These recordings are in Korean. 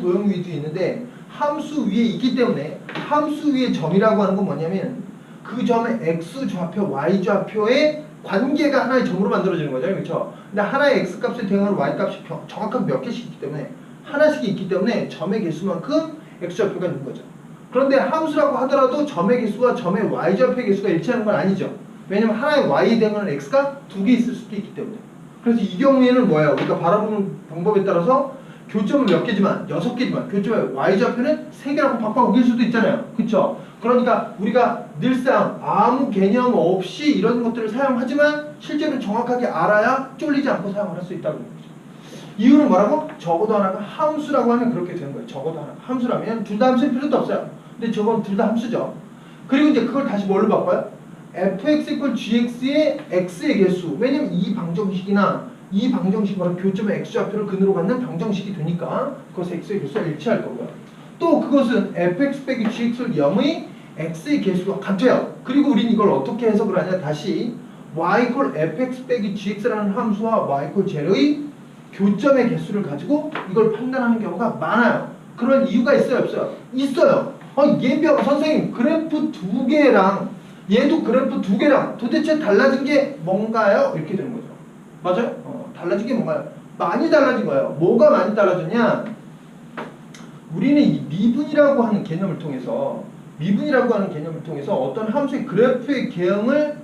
도형 위도 있는데 함수 위에 있기 때문에 함수 위에 점이라고 하는 건 뭐냐면 그 점의 x 좌표, y 좌표의 관계가 하나의 점으로 만들어지는 거죠. 그렇죠? 근데 하나의 x 값에 대응하는 y 값이 정확하게 몇 개씩 있기 때문에 하나씩 있기 때문에 점의 개수만큼 x 좌표가 있는 거죠. 그런데 함수라고 하더라도 점의 개수와 점의 y 좌표의 개수가 일치하는 건 아니죠. 왜냐면 하나의 y에 대응하는 x가 두 개 있을 수도 있기 때문에. 그래서 이 경우에는 뭐예요? 우리가 바라보는 방법에 따라서 교점은 몇 개지만 6개지만 교점의 y좌표는 3개라고 바꿔 우길 수도 있잖아요. 그쵸? 그러니까 우리가 늘상 아무 개념 없이 이런 것들을 사용하지만 실제로 정확하게 알아야 쫄리지 않고 사용을 할 수 있다는 거죠. 이유는 뭐라고? 적어도 하나가 함수라고 하면 그렇게 되는 거예요. 적어도 하나. 함수라면 둘 다 함수일 필요도 없어요. 근데 저건 둘 다 함수죠. 그리고 이제 그걸 다시 뭘로 바꿔요? fx = gx의 x의 개수. 왜냐면 이 방정식이나 이 방정식이 바로 교점의 x좌표를 근으로 갖는 방정식이 되니까 그것의 x의 개수가 일치할 거고요. 또 그것은 fx 빼기 gx를 0의 x의 개수와 같아요. 그리고 우린 이걸 어떻게 해석을 하냐? 다시 y = fx 빼기 gx라는 함수와 y = z의 교점의 개수를 가지고 이걸 판단하는 경우가 많아요. 그런 이유가 있어요? 없어요? 있어요. 얘뼈 선생님 그래프 2개랑 얘도 그래프 2개랑 도대체 달라진 게 뭔가요? 이렇게 되는 거죠. 맞아요? 달라진 게 뭔가요? 많이 달라진 거예요. 뭐가 많이 달라졌냐? 우리는 이 미분이라고 하는 개념을 통해서 어떤 함수의 그래프의 개형을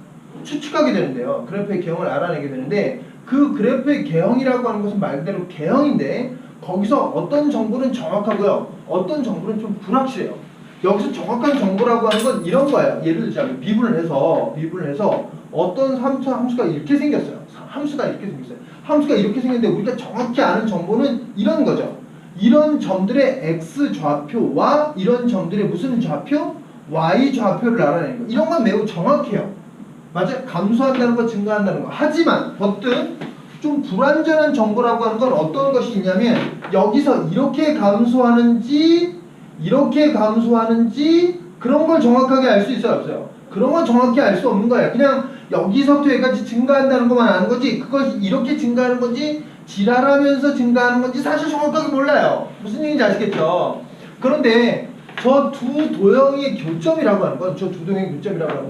추측하게 되는데요. 그래프의 개형을 알아내게 되는데 그 그래프의 개형이라고 하는 것은 말 그대로 개형인데 거기서 어떤 정보는 정확하고요. 어떤 정보는 좀 불확실해요. 여기서 정확한 정보라고 하는 건 이런 거예요. 예를 들자면 미분을 해서 어떤 함수가 이렇게 생겼어요. 함수가 이렇게 생겼는데 우리가 정확히 아는 정보는 이런 거죠. 이런 점들의 x 좌표와 이런 점들의 무슨 좌표? y 좌표를 알아내는 거. 이런 건 매우 정확해요. 맞아요? 감소한다는 거, 증가한다는 거. 하지만 버튼 좀 불완전한 정보라고 하는 건 어떤 것이 있냐면 여기서 이렇게 감소하는지 그런 걸 정확하게 알 수 있어요? 없어요? 그런 건 정확히 알 수 없는 거예요. 그냥 여기서부터 여기까지 증가한다는 것만 아는 거지 그것이 이렇게 증가하는 건지 지랄하면서 증가하는 건지 사실 정확하게 몰라요. 무슨 얘기인지 아시겠죠? 그런데 저 두 도형의 교점이라고 하는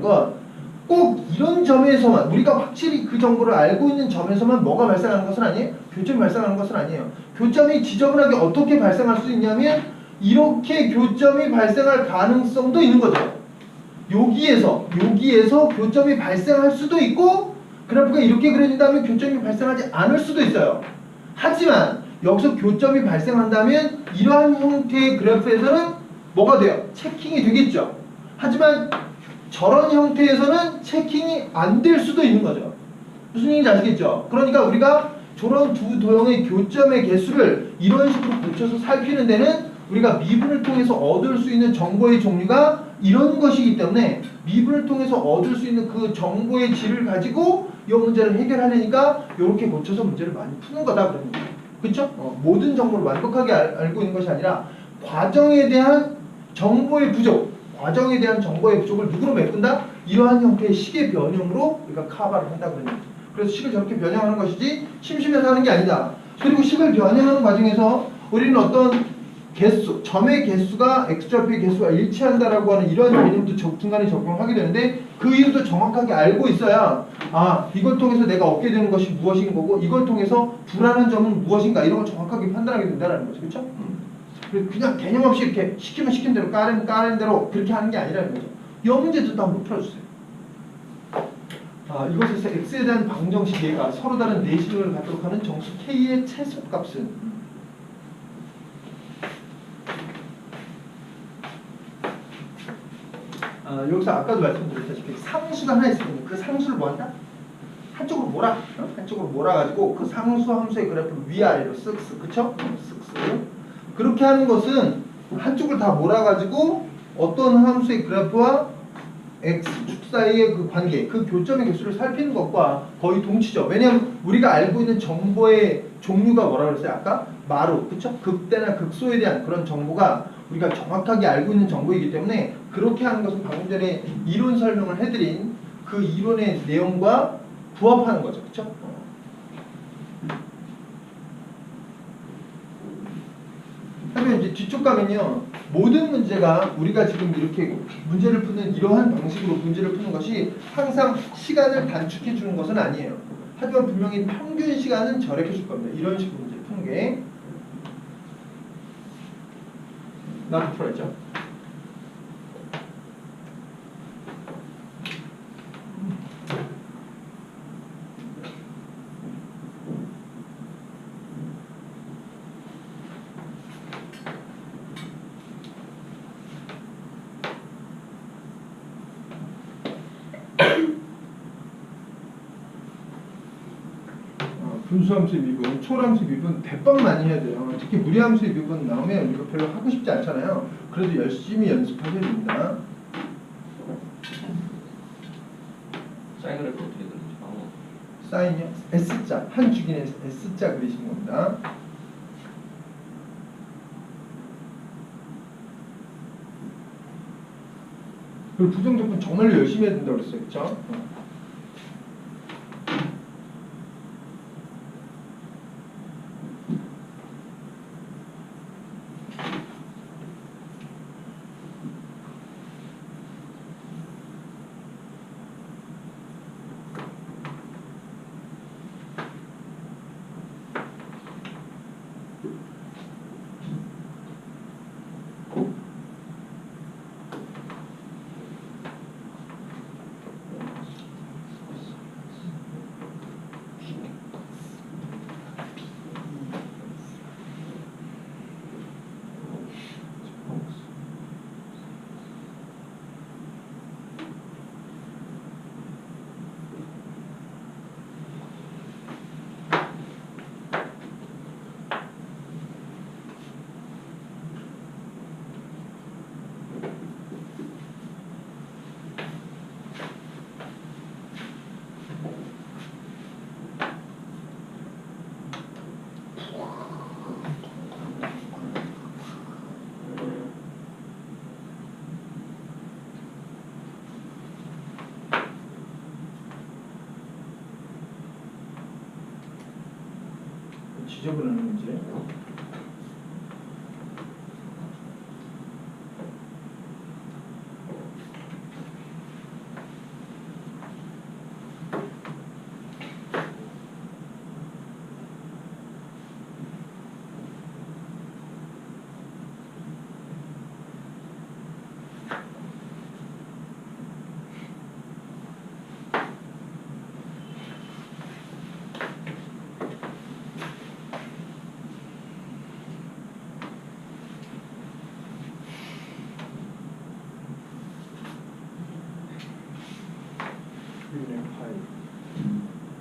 건 꼭 이런 점에서만 우리가 확실히 그 정보를 알고 있는 점에서만 뭐가 발생하는 것은 아니에요? 교점이 발생하는 것은 아니에요. 교점이 지저분하게 어떻게 발생할 수 있냐면 이렇게 교점이 발생할 가능성도 있는 거죠. 여기에서 교점이 발생할 수도 있고 그래프가 이렇게 그려진다면 교점이 발생하지 않을 수도 있어요. 하지만 여기서 교점이 발생한다면 이러한 형태의 그래프에서는 뭐가 돼요? 체킹이 되겠죠. 하지만 저런 형태에서는 체킹이 안 될 수도 있는 거죠. 무슨 얘기인지 아시겠죠? 그러니까 우리가 저런 두 도형의 교점의 개수를 이런 식으로 고쳐서 살피는 데는 우리가 미분을 통해서 얻을 수 있는 정보의 종류가 이런 것이기 때문에 미분을 통해서 얻을 수 있는 그 정보의 질을 가지고 이 문제를 해결하려니까 이렇게 고쳐서 문제를 많이 푸는 거다 그러는 거예요. 그렇죠? 모든 정보를 완벽하게 알고 있는 것이 아니라 과정에 대한 정보의 부족을 누구로 메꾼다? 이러한 형태의 식의 변형으로 우리가 커버를 한다 그러는 거죠. 그래서 식을 저렇게 변형하는 것이지 심심해서 하는 게 아니다. 그리고 식을 변형하는 과정에서 우리는 어떤 개수, 점의 개수가 x좌표의 개수와 일치한다라고 하는 이런 개념도 중간에 적용하게 되는데 그 이유도 정확하게 알고 있어야 이걸 통해서 내가 얻게 되는 것이 무엇인 거고 이걸 통해서 불안한 점은 무엇인가 이런 걸 정확하게 판단하게 된다는 거죠. 그렇죠? 그냥 개념 없이 이렇게 시키면 시킨 대로 까는 대로 그렇게 하는 게 아니라는 거죠. 이 문제도 또 한번 풀어주세요. 이것에서 x에 대한 방정식 얘가 서로 다른 내시경을 갖도록 하는 정수 k의 최소값은 여기서 아까도 말씀드렸다시피 상수가 하나 있을 텐데 그 상수를 뭐한다? 한쪽으로 몰아가지고 그 상수 함수의 그래프를 위아래로 쓱쓱 그쵸? 쓱쓱 그렇게 하는 것은 한쪽을 다 몰아가지고 어떤 함수의 그래프와 x축 사이의 그 관계, 그 교점의 개수를 살피는 것과 거의 동치죠. 왜냐하면 우리가 알고 있는 정보의 종류가 뭐라고 그랬어요? 아까 마루, 그쵸? 극대나 극소에 대한 그런 정보가 우리가 정확하게 알고 있는 정보이기 때문에 그렇게 하는 것은 방금 전에 이론 설명을 해드린 그 이론의 내용과 부합하는 거죠. 그쵸? 하면 이제 뒤쪽 가면요. 모든 문제가 우리가 지금 이렇게 문제를 푸는 이러한 방식으로 문제를 푸는 것이 항상 시간을 단축해 주는 것은 아니에요. 하지만 분명히 평균 시간은 절약해 줄 겁니다. 이런 식으로 문제 푸는 게. 나도 풀어야죠. 분수함수의 미분, 초월함수의 미분 대빵 많이 해야 돼요. 특히 무리함수의 미분 나오면 이거 별로 하고 싶지 않잖아요. 그래도 열심히 연습하셔야 됩니다. 사인을 어떻게 그리지? 사인이요? S자, 한 주기는 S자 그리신 겁니다. 그리고 부정적분 정말로 열심히 해야 된다고 그랬어요. 그쵸? 지저분한 문제.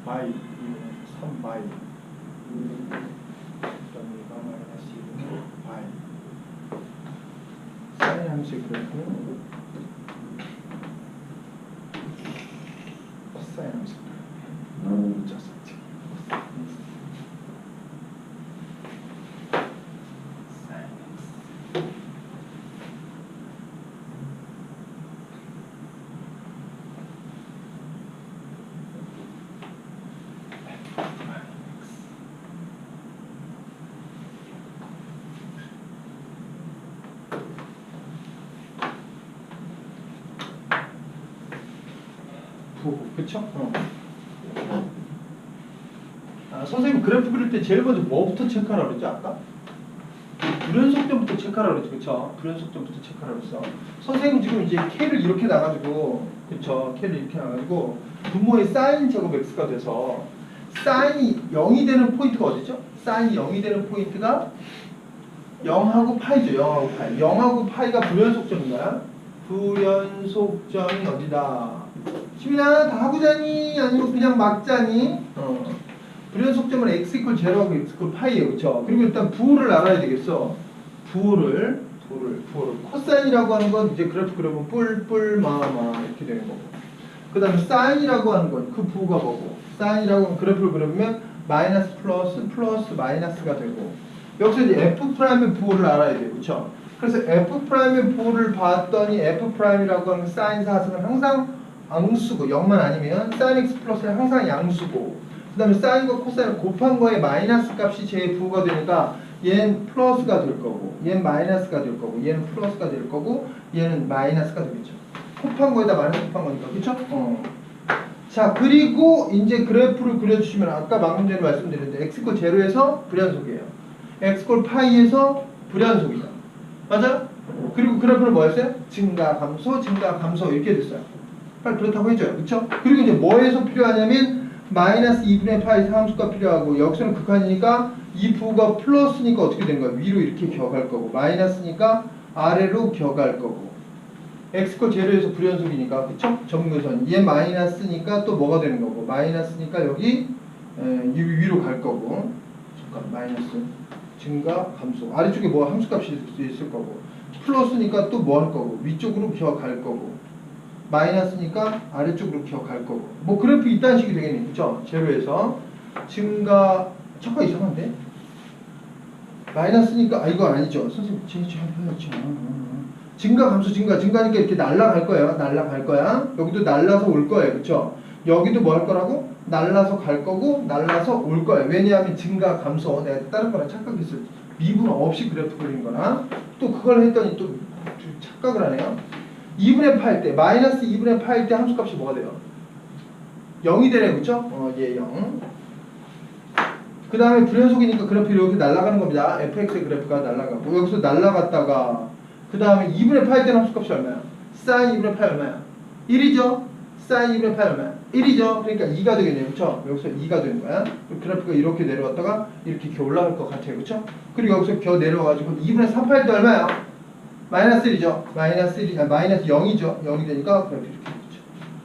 마이 2분의 3마이 그다음에 마이너스 2분의 마이 사인 함수의 그래프 코사인 함수 붙였었지. 그쵸? 선생님 그래프 그릴 때 제일 먼저 뭐부터 체크하라고 그랬죠? 아까? 불연속점부터 체크하라고 그랬죠? 그쵸? 불연속점부터 체크하라고 그랬어. 선생님 지금 이제 K를 이렇게 나가지고 그쵸? K를 이렇게 나가지고 분모의 사인 제곱 X가 돼서 사인이 0이 되는 포인트가 어디죠? 사인이 0이 되는 포인트가 0하고 파이죠. 0하고 파이. 0하고 파이가 불연속점인가요? 불연속점이 어디다? 시민아 다 하고 자니? 아니면 그냥 막 자니? 불연속점은 x 이퀄 0하고 x 이퀄 파이예요. 그쵸? 그리고 일단 부호를 알아야 되겠어. 부호를 코사인이라고 하는 건 이제 그래프 그려보면 뿔뿔 마마 이렇게 되는 거고, 그 다음에 사인이라고 하는 건 그 부호가 뭐고, 사인이라고 하는 그래프를 그려보면 마이너스 플러스 마이너스가 되고, 여기서 이제 F'의 부호를 알아야 돼요. 그쵸? 그래서 F'의 부호를 봤더니 F'이라고 하는 사인 사승은 항상 양수고, 0만 아니면 사인 x 플러스는 항상 양수고, 그 다음에 사인과 코사인을 곱한 거에 마이너스 값이 제 부호가 되니까 얘는 플러스가 될 거고 얘는 마이너스가 될 거고 얘는 플러스가 될 거고 얘는 마이너스가 되겠죠. 곱한 거에다 마이너스 곱한 거니까 그쵸? 자 그리고 이제 그래프를 그려주시면 아까 방금 전에 말씀드렸는데 x = 0에서 불연속이에요. x = 파이에서 불연속이다. 맞아요? 그리고 그래프는 뭐였어요? 증가 감소 증가 감소 이렇게 됐어요. 빨리 그렇다고 해줘요. 그쵸? 그리고 이제 뭐에서 필요하냐면 마이너스 2분의 파이 상함수가 필요하고 여기서는 극한이니까 이 부호가 플러스니까 어떻게 되는 거야? 위로 이렇게 기어갈 거고 마이너스니까 아래로 기어갈 거고 x = 0에서 불연속이니까 그쵸? 점근선 얘 마이너스니까 또 뭐가 되는 거고 마이너스니까 여기 위로 갈 거고 잠깐 마이너스 증가 감소 아래쪽에 뭐 함수값이 있을 거고 플러스니까 또 뭐 할 거고 위쪽으로 기어갈 거고 마이너스니까 아래쪽으로 기어갈 거고 뭐 그래프 이딴 식이 되겠네 그쵸? 0에서 증가 잠깐 이상한데? 마이너스니까 이거 아니죠 선생님 증가 감소 증가니까 이렇게 날아갈 거예요 날아갈 거야 여기도 날라서 올 거예요 그쵸? 여기도 뭐 할 거라고? 날라서 갈 거고 날라서 올 거예요 왜냐하면 증가 감소 내가 다른 거랑 착각했어요 미분 없이 그래프 그리는 거나 또 그걸 했더니 또 착각을 하네요 2분의 8 때 마이너스 2분의 8 때 함수값이 뭐가 돼요? 0이 되네요 그쵸? 얘 0. 그 다음에 불연속이니까 그래프 이렇게 날아가는 겁니다 fx의 그래프가 날아가고 여기서 날아갔다가 그 다음에 2분의 8 때는 함수값이 얼마야? sin 2분의 8 얼마야? 1이죠? sin 2분의 8 얼마야? 1이죠? 그러니까 2가 되겠네요 그쵸? 여기서 2가 되는 거야 그래프가 이렇게 내려왔다가 이렇게 이렇게 올라갈 것 같아요 그쵸? 그리고 여기서 겨 내려와가지고 2분의 38 때 얼마야? 마이너스 1이죠. 마이너스 1이 마이너스 0이죠. 0이 되니까 그래프 이렇게 되죠.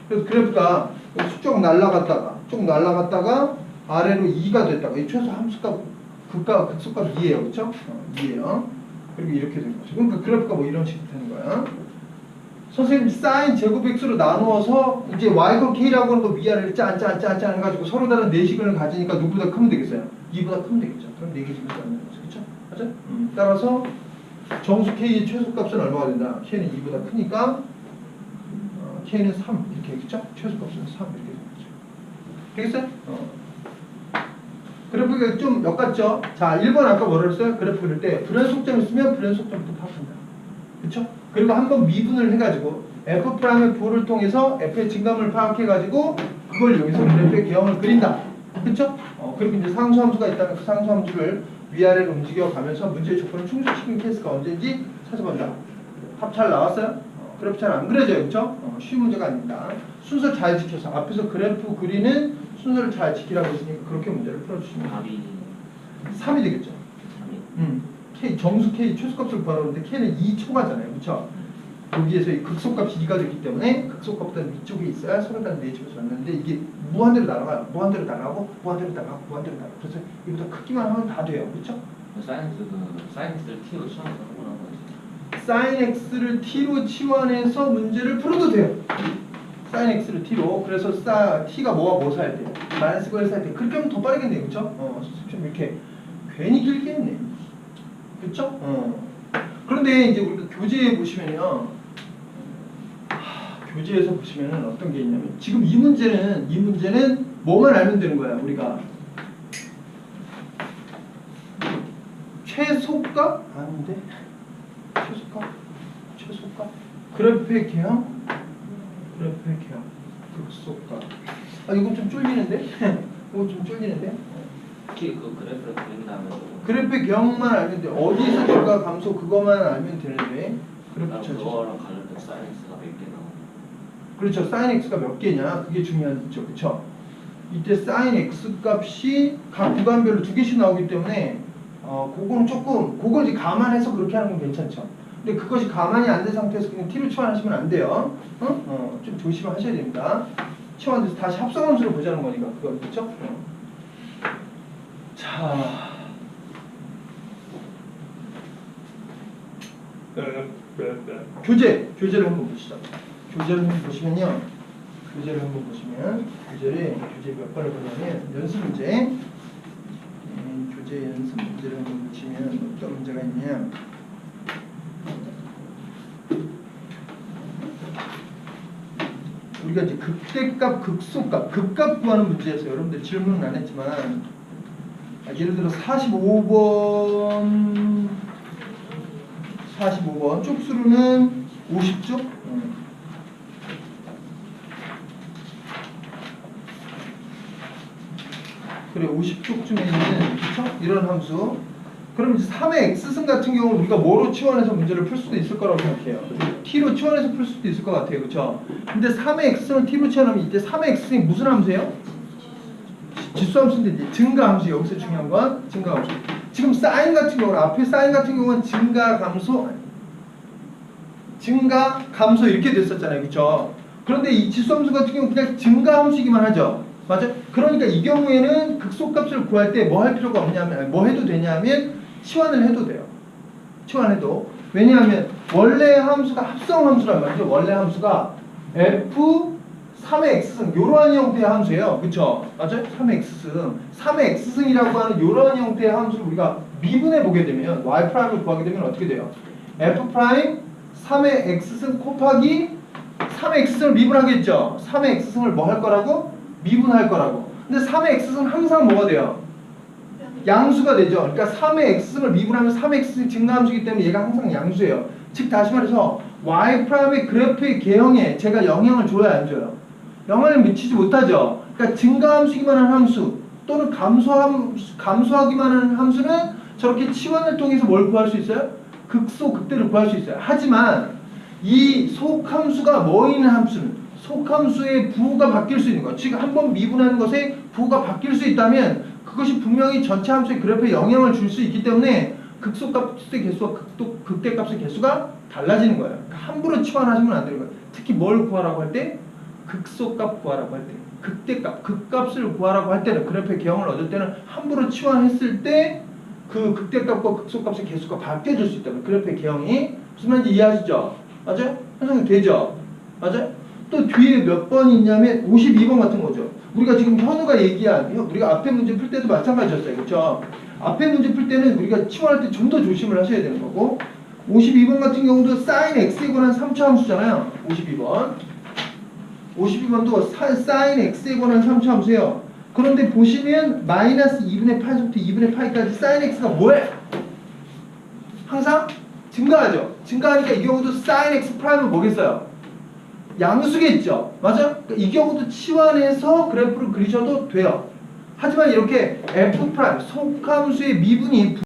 그래서 그래프가 쭉 날아갔다가 아래로 2가 됐다가 이 최소 함수값 극소값 2예요. 그렇죠? 2예요. 그리고 이렇게 되는 거죠. 그러니까 그래프가 뭐 이런 식으로 되는 거야. 선생님 사인 제곱 x로 나누어서 이제 y k라고 하는 거 위아래를 짠 해가지고 서로 다른 내시근을 가지니까 누구보다 크면 되겠어요? 2보다 크면 되겠죠. 그럼 4개 중에서 나누는 거죠. 그렇죠? 맞죠? 따라서 정수 k의 최소값은 얼마가 된다? k는 2보다 크니까 k는 3 이렇게 그쵸? 최소값은 3 이렇게 되는 거죠. 되겠어요? 그래프가 좀 엮었죠? 자 1번 아까 뭐라 그랬어요? 그래프 그릴 때 불연속점을 쓰면 불연속점부터 파악한다. 그쵸? 그리고 한번 미분을 해가지고 f'의 부호를 통해서 f의 증감을 파악해가지고 그걸 여기서 그래프의 개형을 그린다. 그쵸? 그리고 이제 상수함수가 있다면 그 상수함수를 위아래로 움직여가면서 문제의 조건을 충족시킨 케이스가 언제인지 찾아본다. 합 잘 나왔어요? 그래프 잘 안 그려져요. 그쵸? 쉬운 문제가 아닙니다. 순서 잘 지켜서 앞에서 그래프 그리는 순서를 잘 지키라고 했으니까 그렇게 문제를 풀어주시면 답이 3이 되겠죠. 3이 K, 정수 K 최소값을 구하는데 K는 2초가잖아요. 그쵸? 여기에서 이 극소값이 2가 됐기 때문에 극소값보다는 위쪽에 있어야 서로 다른 내집에서 왔는데 이게 무한대로 날아가요. 무한대로 날아가고 무한대로 날아가고 무한대로 날아가고 그래서 이보다 크기만 하면 다 돼요. 그쵸? 사이언스를 T로 치환해서 하는 거지. sin x를 t로 치환해서 문제를 풀어도 돼요. sin x를 t로 그래서 t가 뭐 살 때? 마이너스 9을 살 때. 그렇게 하면 더 빠르겠네요. 그쵸? 좀 이렇게 괜히 길게 했네. 그쵸? 그런데 이제 우리가 교재에 보시면요. 교재에서 보시면은 어떤 게 있냐면 지금 이 문제는 뭐만 알면 되는 거야. 우리가 최소값? 아닌데 최소값 그래프의 개형 극소값 이건 좀 쫄리는데? 특히 그 그래프를 그린 다음에 그래프의 개형만 알면 돼. 어디서 증가 감소 그것만 알면 되는데 그래프 자체 그거랑 관련된 사이언스가 몇 개 나오고 그렇죠. sin x가 몇 개냐 그게 중요하죠. 그쵸? 이때 sin x 값이 각 구간별로 2개씩 나오기 때문에 그거는 조금 그걸 이제 감안해서 그렇게 하는 건 괜찮죠. 근데 그것이 감안이 안 된 상태에서 그냥 t로 치환하시면 안 돼요. 좀 조심하셔야 됩니다. 치환돼서 다시 합성함수를 보자는 거니까 그건 그렇죠? 자. 교재를 한번 보시죠. 교재를 한번 보시면 교재 몇 번을 보냐면 연습 문제. 교재 연습 문제를 한번 보시면 어떤 문제가 있냐? 우리가 이제 극대값, 극소값, 극값 구하는 문제에서 여러분들 질문은 안 했지만 예를 들어 45번 쪽수로는 50쪽? 그래 50쪽 중에 있는 그쵸? 이런 함수. 그럼 이제 3의 x승 같은 경우는 우리가 뭐로 치환해서 문제를 풀 수도 있을 거라고 생각해요. t로 치환해서 풀 수도 있을 것 같아요. 그쵸? 근데 3의 x승을 t로 치환하면 이때 3의 x승이 무슨 함수예요? 지수함수인데 이제 증가함수. 여기서 중요한 건 증가함수. 지금 사인 같은 경우는 앞에 사인 같은 경우는 증가감소 이렇게 됐었잖아요. 그쵸? 그런데 이 지수함수 같은 경우는 그냥 증가함수이기만 하죠. 맞아? 그러니까 이 경우에는 극소값을 구할 때 뭐 할 필요가 없냐면 뭐 해도 되냐면 치환을 해도 돼요. 치환해도. 왜냐하면 원래 함수가 합성함수란 말이죠. 원래 함수가 f 3의 x승 요러한 형태의 함수예요. 그쵸? 맞아요? 3의 x승 3의 x승이라고 하는 요러한 형태의 함수를 우리가 미분해 보게 되면 y'을 구하게 되면 어떻게 돼요? f' 3의 x승 곱하기 3의 x승을 미분하겠죠? 3의 x승을 뭐 할 거라고? 미분할 거라고. 근데 3의 x승은 항상 뭐가 돼요? 양수가 되죠. 그러니까 3의 x승을 미분하면 3의 x승 증가함수이기 때문에 얘가 항상 양수예요. 즉 다시 말해서 y' 그래프의 개형에 제가 영향을 줘야 안 줘요? 영향을 미치지 못하죠. 그러니까 증가함수기만 한 함수 또는 감소하기만 한 함수는 저렇게 치환을 통해서 뭘 구할 수 있어요? 극소, 극대를 구할 수 있어요. 하지만 이 속함수가 뭐인 함수는 속함수의 부호가 바뀔 수 있는 것. 즉 한 번 미분하는 것에 부호가 바뀔 수 있다면 그것이 분명히 전체 함수의 그래프에 영향을 줄 수 있기 때문에 극소값의 개수와 극대값의 개수가 달라지는 거예요. 그러니까 함부로 치환하시면 안 되는 거예요. 특히 뭘 구하라고 할 때? 극소값 구하라고 할 때, 극대값, 극값을 구하라고 할 때는 그래프의 개형을 얻을 때는 함부로 치환했을 때 그 극대값과 극소값의 개수가 바뀌어질 수 있다면 그래프의 개형이 무슨 말인지 이해하시죠? 맞아요? 형성이 되죠? 맞아요? 또 뒤에 몇 번이 있냐면 52번 같은 거죠. 우리가 지금 현우가 얘기한 우리가 앞에 문제 풀 때도 마찬가지였어요. 그렇죠? 앞에 문제 풀 때는 우리가 치환할 때 좀 더 조심을 하셔야 되는 거고 52번 같은 경우도 sin x에 관한 3차 함수잖아요. 52번도 sin x에 관한 3차 함수예요. 그런데 보시면 마이너스 2분의 8부터 2분의 8까지 sin x가 뭐예요? 항상 증가하죠. 증가하니까 이 경우도 sin x 프라임은 뭐겠어요? 양수겠죠. 맞아? 그러니까 이 경우도 치환해서 그래프를 그리셔도 돼요. 하지만 이렇게 f 프라임 속함수의 미분이